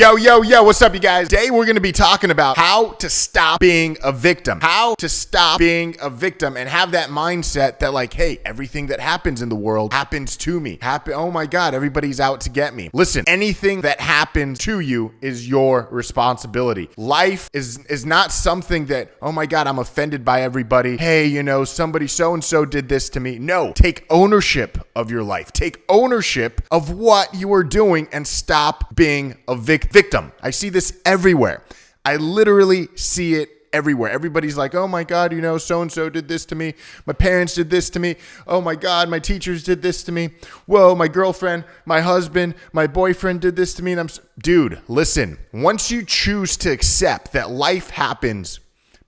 Yo, what's up, you guys? Today, we're going to be talking about how to stop being a victim. How to stop being a victim and have that mindset that like, hey, everything that happens in the world happens to me. Oh my God, everybody's out to get me. Listen, anything that happens to you is your responsibility. Life is not something that, oh my God, I'm offended by everybody. Hey, somebody so-and-so did this to me. No, take ownership of your life. Take ownership of what you are doing and stop being a victim. I see this everywhere. I literally see it everywhere. Everybody's like, oh my God, so-and-so did this to me. My parents did this to me. Oh my God, my teachers did this to me. Whoa, my girlfriend, my husband, my boyfriend did this to me. And dude, listen, once you choose to accept that life happens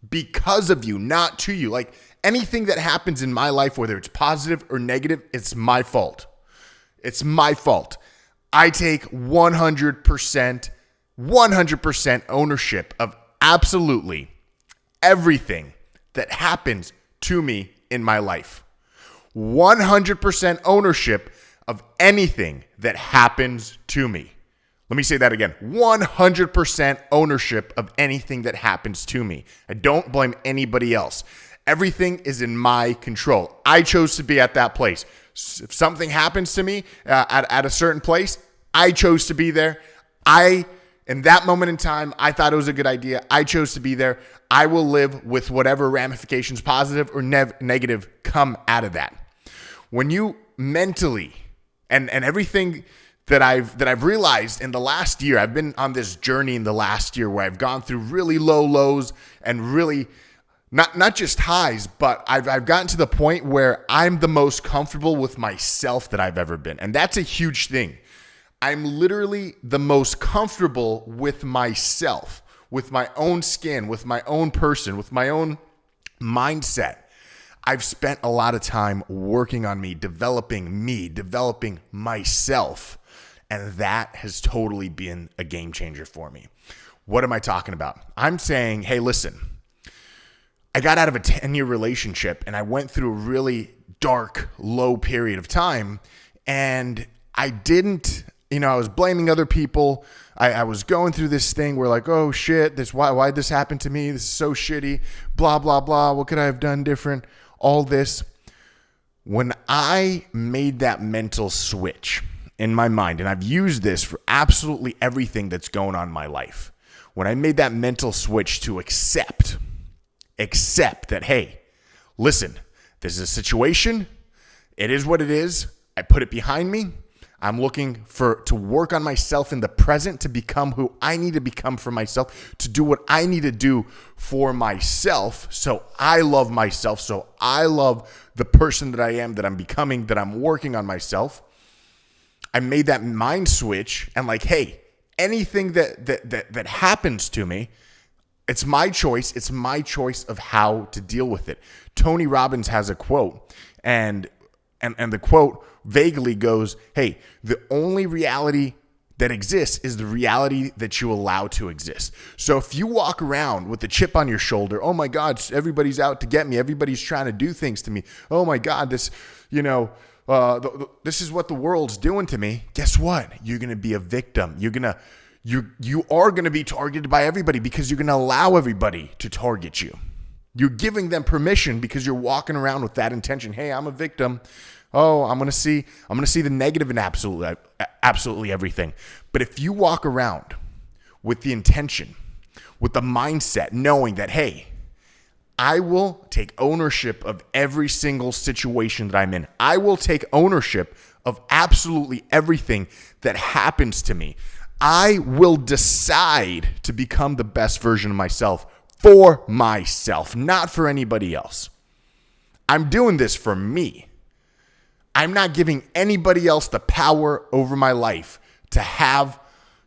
because of you, not to you, like anything that happens in my life, whether it's positive or negative, it's my fault. It's my fault. I take 100% ownership of absolutely everything that happens to me in my life. 100% ownership of anything that happens to me. Let me say that again. 100% ownership of anything that happens to me. I don't blame anybody else. Everything is in my control. I chose to be at that place. If something happens to me at a certain place, I chose to be there. In that moment in time, I thought it was a good idea. I chose to be there. I will live with whatever ramifications, positive or negative, come out of that. When you mentally and everything that I've realized in the last year, I've been on this journey in the last year where I've gone through really low lows and really not just highs, but I've gotten to the point where I'm the most comfortable with myself that I've ever been. And that's a huge thing. I'm literally the most comfortable with myself, with my own skin, with my own person, with my own mindset. I've spent a lot of time working on me, developing myself. And that has totally been a game changer for me. What am I talking about? I'm saying, hey, listen, I got out of a 10-year relationship and I went through a really dark, low period of time. And I didn't, I was blaming other people. I was going through this thing where like, oh shit, why'd this happen to me? This is so shitty, blah, blah, blah. What could I have done different? All this. When I made that mental switch in my mind, and I've used this for absolutely everything that's going on in my life. When I made that mental switch to accept that, hey, listen, this is a situation. It is what it is. I put it behind me. I'm looking to work on myself in the present to become who I need to become for myself, to do what I need to do for myself. So I love myself. So I love the person that I am, that I'm becoming, that I'm working on myself. I made that mind switch and like, hey, anything that happens to me, it's my choice. It's my choice of how to deal with it. Tony Robbins has a quote, and the quote vaguely goes, hey, the only reality that exists is the reality that you allow to exist. So if you walk around with a chip on your shoulder, oh my God, everybody's out to get me. Everybody's trying to do things to me. Oh my God, this is what the world's doing to me. Guess what? You're going to be a victim. You are going to be targeted by everybody because you're going to allow everybody to target you. You're giving them permission because you're walking around with that intention. Hey, I'm a victim. Oh, I'm going to see the negative in absolutely everything. But if you walk around with the intention, with the mindset, knowing that, hey, I will take ownership of every single situation that I'm in. I will take ownership of absolutely everything that happens to me. I will decide to become the best version of myself for myself, not for anybody else. I'm doing this for me. I'm not giving anybody else the power over my life to have,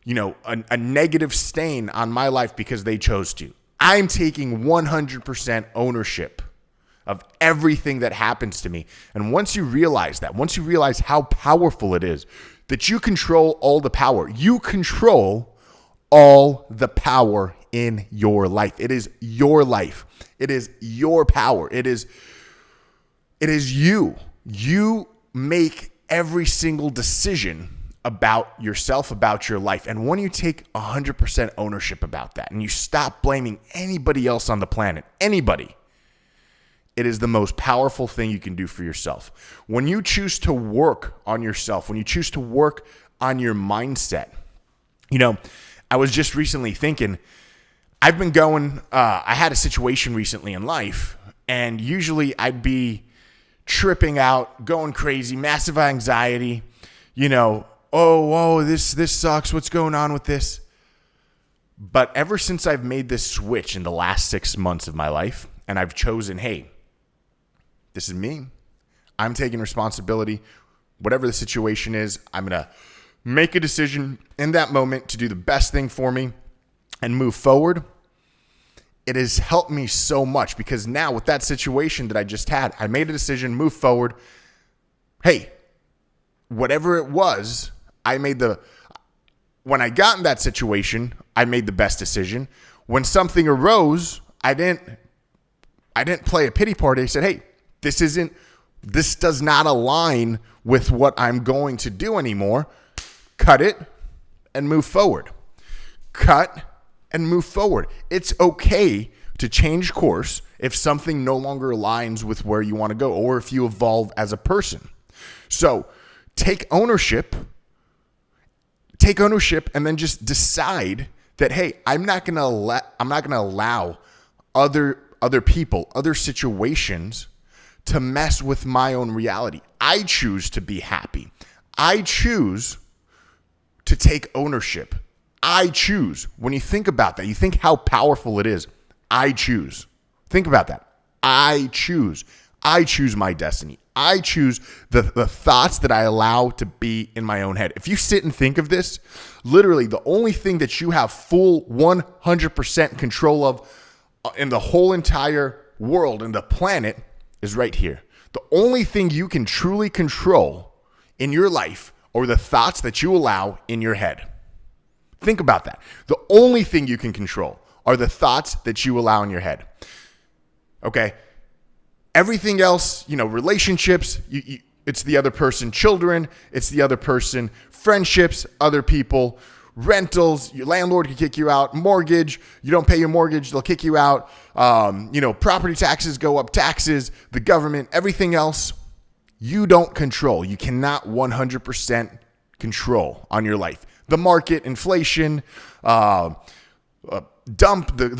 a negative stain on my life because they chose to. I'm taking 100% ownership of everything that happens to me. And once you realize that, once you realize how powerful it is, that you control all the power, you control all the power in your life. It is your life. It is your power. It is you. You make every single decision about yourself, about your life. And when you take 100% ownership about that and you stop blaming anybody else on the planet, anybody, it is the most powerful thing you can do for yourself. When you choose to work on yourself, when you choose to work on your mindset, I was just recently thinking, I had a situation recently in life, and usually I'd be tripping out, going crazy, massive anxiety, this sucks, what's going on with this? But ever since I've made this switch in the last 6 months of my life, and I've chosen, hey, this is me, I'm taking responsibility, whatever the situation is, I'm going to make a decision in that moment to do the best thing for me and move forward. It has helped me so much because now with that situation that I just had, I made a decision, move forward. Hey, whatever it was, when I got in that situation, I made the best decision. When something arose, I didn't play a pity party. I said, hey, this does not align with what I'm going to do anymore. Cut it and move forward. Cut and move forward. It's okay to change course if something no longer aligns with where you want to go or if you evolve as a person. So take ownership and then just decide that, hey, I'm not going to allow other people, other situations to mess with my own reality. I choose to be happy. I choose to take ownership. I choose. When you think about that, you think how powerful it is. I choose. Think about that. I choose. I choose my destiny. I choose the thoughts that I allow to be in my own head. If you sit and think of this, literally the only thing that you have full 100% control of in the whole entire world and the planet is right here. The only thing you can truly control in your life are the thoughts that you allow in your head. Think about that. The only thing you can control are the thoughts that you allow in your head. Okay? Everything else, relationships, it's the other person. Children, it's the other person. Friendships, other people. Rentals, your landlord can kick you out. Mortgage, you don't pay your mortgage, they'll kick you out. Property taxes go up, taxes, the government, everything else, you don't control. You cannot 100% control on your life. The market, inflation, the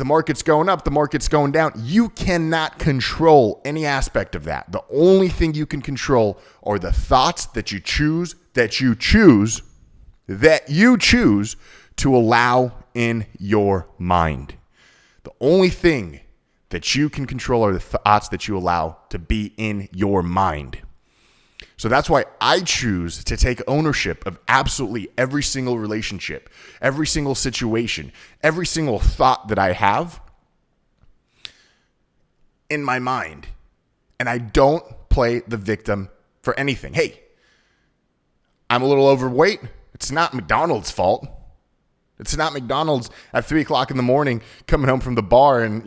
market's going up, the market's going down. You cannot control any aspect of that. The only thing you can control are the thoughts that you choose to allow in your mind. The only thing that you can control are the thoughts that you allow to be in your mind. So that's why I choose to take ownership of absolutely every single relationship, every single situation, every single thought that I have in my mind. And I don't play the victim for anything. Hey, I'm a little overweight. It's not McDonald's fault. It's not McDonald's at 3 o'clock in the morning coming home from the bar and,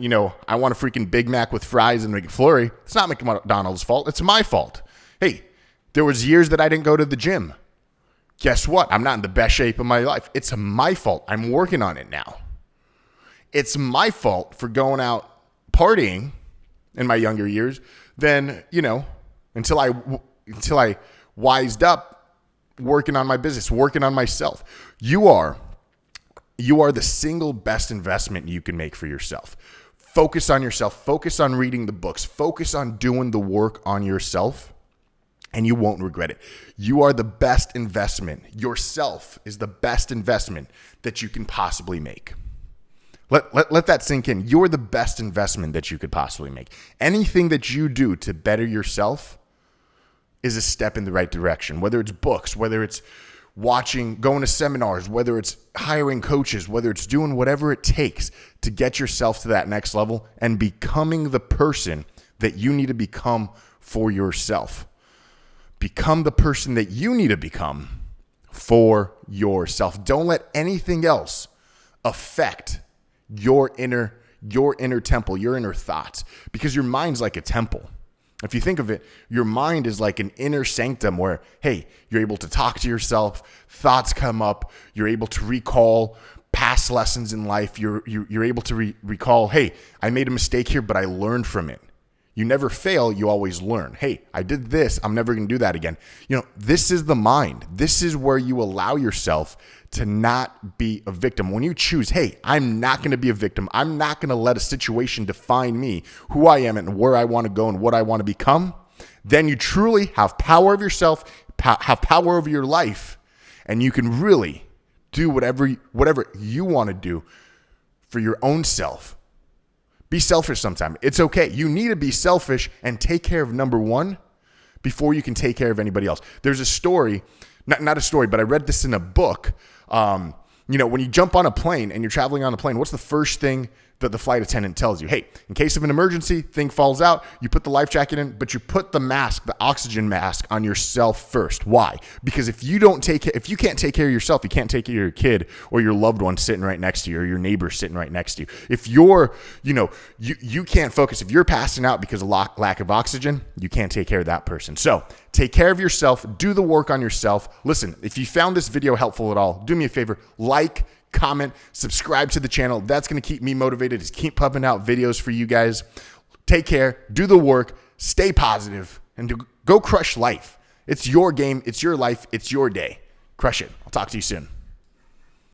I want a freaking Big Mac with fries and McFlurry. It's not McDonald's fault. It's my fault. Hey, there was years that I didn't go to the gym. Guess what? I'm not in the best shape of my life. It's my fault. I'm working on it now. It's my fault for going out partying in my younger years. Then, until I wised up, working on my business, working on myself. You are the single best investment you can make for yourself. Focus on yourself. Focus on reading the books. Focus on doing the work on yourself, and you won't regret it. You are the best investment. Yourself is the best investment that you can possibly make. Let that sink in. You're the best investment that you could possibly make. Anything that you do to better yourself is a step in the right direction, whether it's books, whether it's going to seminars, whether it's hiring coaches, whether it's doing whatever it takes to get yourself to that next level and becoming the person that you need to become for yourself. Become the person that you need to become for yourself. Don't let anything else affect your inner temple, your inner thoughts, because your mind's like a temple. If you think of it, your mind is like an inner sanctum where, hey, you're able to talk to yourself, thoughts come up, you're able to recall past lessons in life. You're able to recall, hey, I made a mistake here, but I learned from it. You never fail, you always learn. Hey, I did this, I'm never going to do that again. This is the mind. This is where you allow yourself to not be a victim. When you choose, hey, I'm not going to be a victim. I'm not going to let a situation define me, who I am and where I want to go and what I want to become. Then you truly have power of yourself, have power over your life, and you can really do whatever you want to do for your own self. Be selfish sometime. It's okay. You need to be selfish and take care of number one before you can take care of anybody else. There's a story, not a story, but I read this in a book. When you jump on a plane and you're traveling on a plane, what's the first thing that the flight attendant tells you? Hey, in case of an emergency, thing falls out, you put the life jacket in, but you put the mask, the oxygen mask on yourself first. Why? Because if you can't take care of yourself, you can't take care of your kid or your loved one sitting right next to you or your neighbor sitting right next to you. If you can't focus, if you're passing out because of lack of oxygen, you can't take care of that person. So take care of yourself, do the work on yourself. Listen, if you found this video helpful at all, do me a favor, like, comment, subscribe to the channel. That's going to keep me motivated to keep pumping out videos for you guys. Take care, do the work, stay positive, and go crush life. It's your game, it's your life, it's your day. Crush it. I'll talk to you soon.